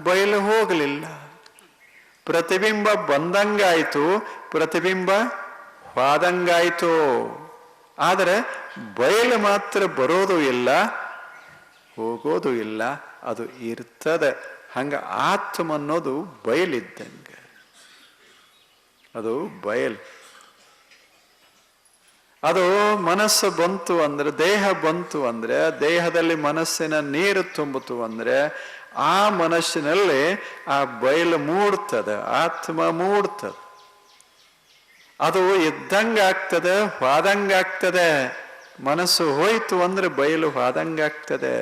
ಬಯಲು ಹೋಗಲಿಲ್ಲ. ಪ್ರತಿಬಿಂಬ ಬಂದಂಗಾಯ್ತು, ಪ್ರತಿಬಿಂಬ ಹೋದಂಗಾಯ್ತು. ಆದರೆ ಬಯಲು ಮಾತ್ರ ಬರೋದು ಇಲ್ಲ, ಹೋಗೋದು ಇಲ್ಲ, ಅದು ಇರ್ತದೆ. ಹಂಗ ಆತ್ಮ ಅನ್ನೋದು ಬಯಲಿದ್ದಂಗೆ, ಅದು ಬಯಲು. ಅದು ಮನಸ್ಸು ಬಂತು ಅಂದ್ರೆ, ದೇಹ ಬಂತು ಅಂದ್ರೆ, ದೇಹದಲ್ಲಿ ಮನಸ್ಸಿನ ನೀರು ತುಂಬಿತು ಅಂದ್ರೆ ಆ ಮನಸ್ಸಿನಲ್ಲಿ ಆ ಬಯಲು ಮೂಡ್ತದೆ, ಆತ್ಮ ಮೂಡ್ತದೆ. ಅದು ಇದ್ದಂಗಾಗ್ತದೆ, ಹೋದಂಗಾಗ್ತದೆ. ಮನಸ್ಸು ಹೋಯ್ತು ಅಂದ್ರೆ ಬಯಲು ಹೋದಂಗಾಗ್ತದೆ,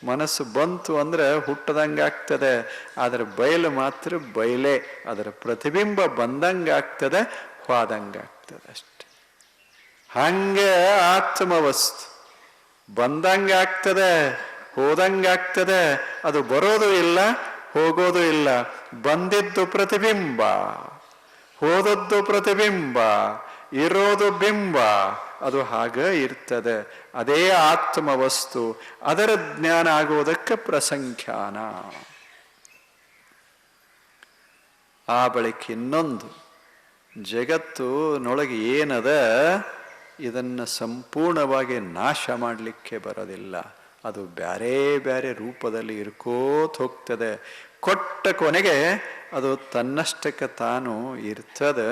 ಮನಸ್ಸು ಬಂತು ಅಂದ್ರೆ ಹುಟ್ಟದಂಗಾಗ್ತದೆ. ಆದರೆ ಬಯಲು ಮಾತ್ರ ಬಯಲೇ, ಅದರ ಪ್ರತಿಬಿಂಬ ಬಂದಂಗಾಗ್ತದೆ, ಹೋದಂಗಾಗ್ತದೆ ಅಷ್ಟೆ. ಹಂಗೆ ಆತ್ಮವಸ್ತು ಬಂದಂಗಾಗ್ತದೆ, ಹೋದಂಗಾಗ್ತದೆ. ಅದು ಬರೋದು ಇಲ್ಲ, ಹೋಗೋದು ಇಲ್ಲ. ಬಂದಿದ್ದು ಪ್ರತಿಬಿಂಬ, ಹೋದದ್ದು ಪ್ರತಿಬಿಂಬ, ಇರೋದು ಬಿಂಬ. ಅದು ಹಾಗೆ ಇರ್ತದೆ. ಅದೇ ಆತ್ಮವಸ್ತು. ಅದರ ಜ್ಞಾನ ಆಗುವುದಕ್ಕೆ ಪ್ರಸಂಖ್ಯಾನ. ಆ ಬಳಿಕ ಇನ್ನೊಂದು, ಜಗತ್ತಿನೊಳಗೆ ಏನದ ಇದನ್ನು ಸಂಪೂರ್ಣವಾಗಿ ನಾಶ ಮಾಡಲಿಕ್ಕೆ ಬರೋದಿಲ್ಲ. ಅದು ಬ್ಯಾರೆ ಬ್ಯಾರೆ ರೂಪದಲ್ಲಿ ಇರ್ಕೋತ ಹೋಗ್ತದೆ. ಕೊಟ್ಟ ಕೊನೆಗೆ ಅದು ತನ್ನಷ್ಟಕ್ಕೆ ತಾನು ಇರ್ತದೆ,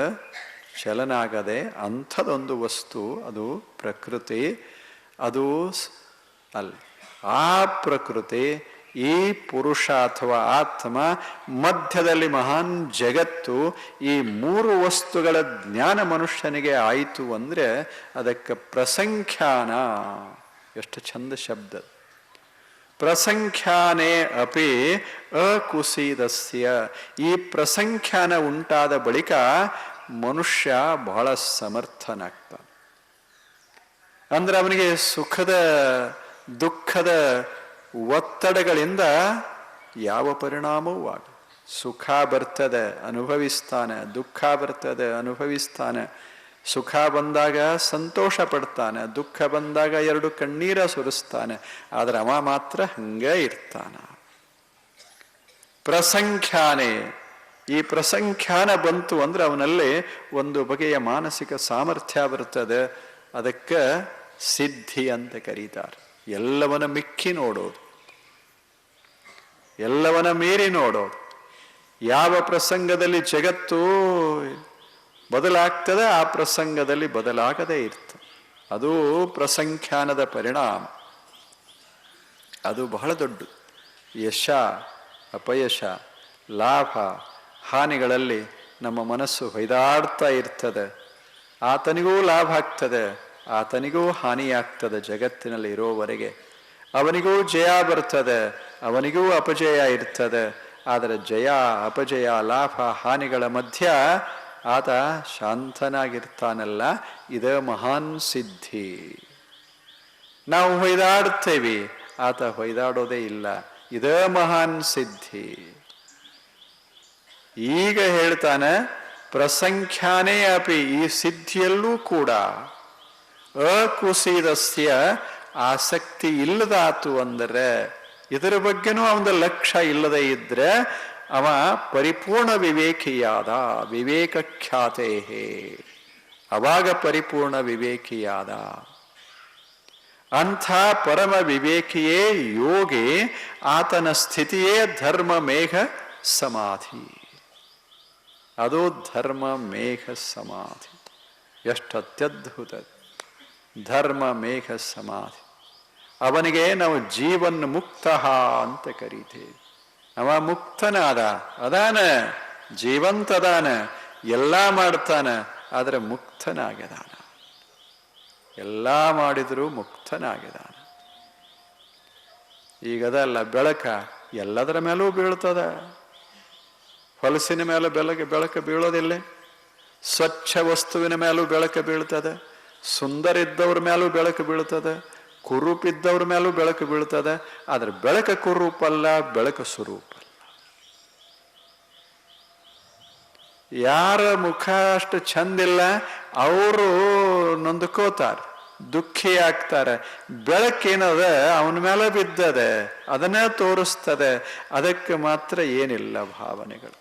ಚಲನ ಆಗದೆ. ಅಂಥದೊಂದು ವಸ್ತು ಅದು ಪ್ರಕೃತಿ. ಅದು ಅಲ್ಲ, ಆ ಪ್ರಕೃತಿ, ಈ ಪುರುಷ ಅಥವಾ ಆತ್ಮ, ಮಧ್ಯದಲ್ಲಿ ಮಹಾನ್ ಜಗತ್ತು. ಈ ಮೂರು ವಸ್ತುಗಳ ಜ್ಞಾನ ಮನುಷ್ಯನಿಗೆ ಆಯಿತು ಅಂದ್ರೆ ಅದಕ್ಕೆ ಪ್ರಸಂಖ್ಯಾನ. ಎಷ್ಟು ಚಂದ ಶಬ್ದ! ಪ್ರಸಂಖ್ಯಾನೇ ಅಪಿ ಅಕುಸಿದಸ್ಯ. ಈ ಪ್ರಸಂಖ್ಯಾನ ಉಂಟಾದ ಬಳಿಕ ಮನುಷ್ಯ ಬಹಳ ಸಮರ್ಥನಾಗ್ತಾನೆ. ಅಂದ್ರೆ ಅವನಿಗೆ ಸುಖದ ದುಃಖದ ಒತ್ತಡಗಳಿಂದ ಯಾವ ಪರಿಣಾಮವೂ ಆಗ. ಸುಖ ಬರ್ತದೆ ಅನುಭವಿಸ್ತಾನೆ, ದುಃಖ ಬರ್ತದೆ ಅನುಭವಿಸ್ತಾನೆ. ಸುಖ ಬಂದಾಗ ಸಂತೋಷ ಪಡ್ತಾನೆ, ದುಃಖ ಬಂದಾಗ ಎರಡು ಕಣ್ಣೀರ ಸುರಿಸ್ತಾನೆ. ಆದರೆ ಅವ ಮಾತ್ರ ಹಂಗೆ ಇರ್ತಾನ. ಪ್ರಸಂಖ್ಯಾನೆ. ಈ ಪ್ರಸಂಖ್ಯಾನ ಬಂತು ಅಂದ್ರೆ ಅವನಲ್ಲಿ ಒಂದು ಬಗೆಯ ಮಾನಸಿಕ ಸಾಮರ್ಥ್ಯ ಬರ್ತದೆ. ಅದಕ್ಕೆ ಸಿದ್ಧಿ ಅಂತ ಕರೀತಾರೆ. ಎಲ್ಲವನ್ನ ಮಿಕ್ಕಿ ನೋಡೋದು, ಎಲ್ಲವನ್ನ ಮೀರಿ ನೋಡೋದು. ಯಾವ ಪ್ರಸಂಗದಲ್ಲಿ ಜಗತ್ತು ಬದಲಾಗ್ತದೆ ಆ ಪ್ರಸಂಗದಲ್ಲಿ ಬದಲಾಗದೇ ಇರ್ತದೆ. ಅದು ಪ್ರಸಂಖ್ಯಾನದ ಪರಿಣಾಮ. ಅದು ಬಹಳ ದೊಡ್ಡ. ಯಶ ಅಪಯಶ, ಲಾಭ ಹಾನಿಗಳಲ್ಲಿ ನಮ್ಮ ಮನಸ್ಸು ಹೊಯ್ದಾಡ್ತಾ ಇರ್ತದೆ. ಆತನಿಗೂ ಲಾಭ ಆಗ್ತದೆ, ಆತನಿಗೂ ಹಾನಿಯಾಗ್ತದೆ. ಜಗತ್ತಿನಲ್ಲಿ ಇರೋವರೆಗೆ ಅವನಿಗೂ ಜಯ ಬರ್ತದೆ, ಅವನಿಗೂ ಅಪಜಯ ಇರ್ತದೆ. ಆದರೆ ಜಯ ಅಪಜಯ ಲಾಭ ಹಾನಿಗಳ ಮಧ್ಯ ಆತ ಶಾಂತನಾಗಿರ್ತಾನಲ್ಲ. ಇದೇ ಮಹಾನ್ ಸಿದ್ಧಿ. ನಾವು ಹೊಯ್ದಾಡ್ತೇವೆ, ಆತ ಹೊಯ್ದಾಡೋದೇ ಇಲ್ಲ. ಇದೇ ಮಹಾನ್ ಸಿದ್ಧಿ. ಈಗ ಹೇಳ್ತಾನೆ ಪ್ರಸಂಖ್ಯಾನೇ ಅಪಿ. ಈ ಸಿದ್ಧಿಯಲ್ಲೂ ಕೂಡ ಅಕುಸಿದಸ್ಯ, ಆಸಕ್ತಿ ಇಲ್ಲದಾತು ಅಂದರೆ, ಇದರ ಬಗ್ಗೆನೂ ಅವನ ಲಕ್ಷ್ಯ ಇಲ್ಲದೆ ಇದ್ರೆ ಅವ ಪರಿಪೂರ್ಣ ವಿವೇಕಿಯಾದ. ವಿವೇಕಖ್ಯಾತೆ, ಅವಾಗ ಪರಿಪೂರ್ಣ ವಿವೇಕಿಯಾದ. ಅಂಥ ಪರಮ ವಿವೇಕಿಯೇ ಯೋಗಿ. ಆತನ ಸ್ಥಿತಿಯೇ ಧರ್ಮ ಮೇಘ ಸಮಾಧಿ. ಅದು ಧರ್ಮ ಮೇಘ ಸಮಾಧಿ. ಎಷ್ಟು ಅತ್ಯದ್ಭುತ! ಧರ್ಮ ಮೇಘ ಸಮಾಧಿ. ಅವನಿಗೆ ನಾವು ಜೀವನ್ ಮುಕ್ತ ಅಂತ ಕರೀತೇವೆ. ಅವ ಮುಕ್ತನಾದ, ಅದಾನ, ಜೀವಂತದಾನ, ಎಲ್ಲ ಮಾಡ್ತಾನ, ಆದರೆ ಮುಕ್ತನಾಗಿದಾನ. ಎಲ್ಲ ಮಾಡಿದರೂ ಮುಕ್ತನಾಗಿದಾನ. ಈಗದಲ್ಲ, ಬೆಳಕ ಎಲ್ಲದರ ಮೇಲೂ ಬೀಳ್ತದ. ಹೊಲಸಿನ ಮೇಲೆ ಬೆಳಕು ಬೀಳೋದಿಲ್ಲ. ಸ್ವಚ್ಛ ವಸ್ತುವಿನ ಮೇಲೂ ಬೆಳಕು ಬೀಳ್ತದೆ. ಸುಂದರ ಇದ್ದವ್ರ ಮೇಲೂ ಬೆಳಕು ಬೀಳ್ತದೆ. ಕುರೂಪಿದ್ದವ್ರ ಮೇಲೂ ಬೆಳಕು ಬೀಳ್ತದೆ. ಆದ್ರೆ ಬೆಳಕು ಕುರೂಪಲ್ಲ, ಬೆಳಕು ಸ್ವರೂಪ. ಯಾರ ಮುಖ ಅಷ್ಟು ಚಂದಿಲ್ಲ ಅವರು ನೊಂದ್ಕೋತಾರೆ. ದುಃಖಿಯಾಗ್ತಾರೆ. ಬೆಳಕೇನದ ಅವನ ಮೇಲೆ ಬಿದ್ದದೆ, ಅದನ್ನೇ ತೋರಿಸ್ತದೆ. ಅದಕ್ಕೆ ಮಾತ್ರ ಏನಿಲ್ಲ ಭಾವನೆಗಳು.